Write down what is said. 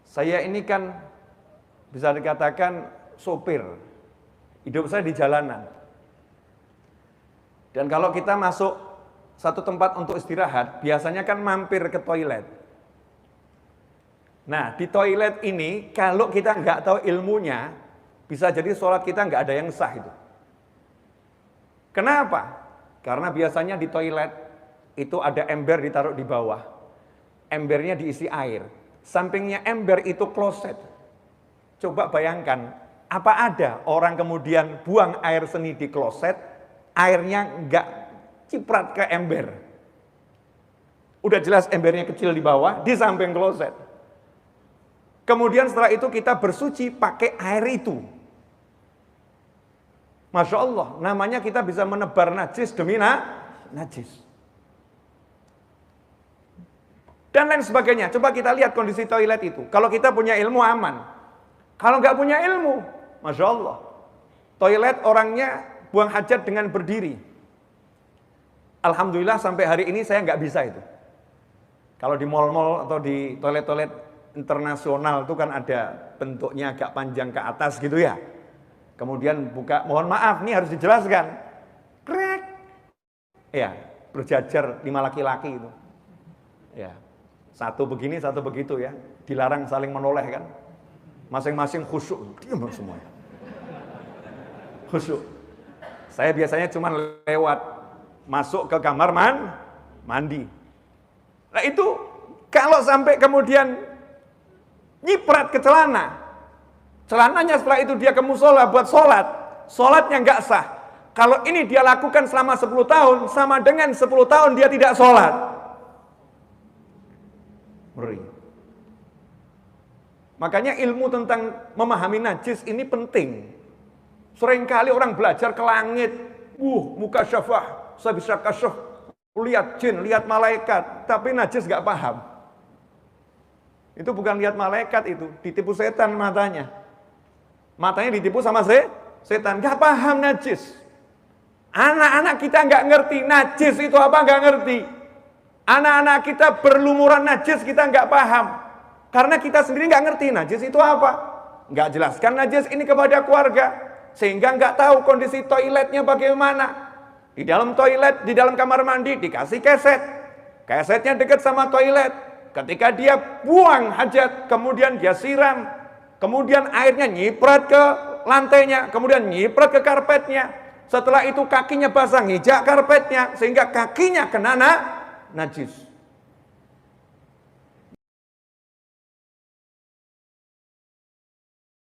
Saya ini kan bisa dikatakan sopir. Hidup saya di jalanan. Dan kalau kita masuk satu tempat untuk istirahat, biasanya kan mampir ke toilet. Nah, di toilet ini, kalau kita nggak tahu ilmunya, bisa jadi sholat kita nggak ada yang sah itu. Kenapa? Karena biasanya di toilet itu ada ember ditaruh di bawah. Embernya diisi air. Sampingnya ember itu kloset. Coba bayangkan, apa ada orang kemudian buang air seni di kloset, airnya nggak ciprat ke ember. Udah jelas embernya kecil di bawah, di samping kloset. Kemudian setelah itu kita bersuci pakai air itu. Masya Allah, namanya kita bisa menebar najis demi najis. Dan lain sebagainya. Coba kita lihat kondisi toilet itu. Kalau kita punya ilmu aman. Kalau nggak punya ilmu, Masya Allah. Toilet orangnya buang hajat dengan berdiri. Alhamdulillah sampai hari ini saya nggak bisa itu. Kalau di mal-mal atau di toilet-toilet internasional itu kan ada bentuknya agak panjang ke atas gitu ya. Kemudian buka, mohon maaf nih harus dijelaskan. Krek. Ya, berjajar 5 laki-laki itu. Ya. Satu begini, satu begitu ya. Dilarang saling menoleh kan. Masing-masing khusyuk, diam semuanya. Khusyuk. Saya biasanya cuma lewat masuk ke kamar mandi. Nah itu kalau sampai kemudian nyiprat ke celana, celananya setelah itu dia ke musola buat sholat, sholatnya nggak sah. Kalau ini dia lakukan selama 10 tahun, sama dengan 10 tahun dia tidak sholat. Ngeri. Makanya ilmu tentang memahami najis ini penting. Seringkali orang belajar ke langit, muka syafah, saya bisa kasyaf, lihat jin, lihat malaikat, tapi najis nggak paham. Itu bukan lihat malaikat itu, ditipu setan matanya. Matanya ditipu sama setan, nggak paham najis. Anak-anak kita nggak ngerti najis itu apa, nggak ngerti. Anak-anak kita berlumuran najis kita nggak paham. Karena kita sendiri nggak ngerti najis itu apa. Nggak jelaskan najis ini kepada keluarga. Sehingga nggak tahu kondisi toiletnya bagaimana. Di dalam toilet, di dalam kamar mandi dikasih keset. Kesetnya dekat sama toilet. Ketika dia buang hajat, kemudian dia siram. Kemudian airnya nyiprat ke lantainya. Kemudian nyiprat ke karpetnya. Setelah itu kakinya basah, ngijak karpetnya. Sehingga kakinya kena najis.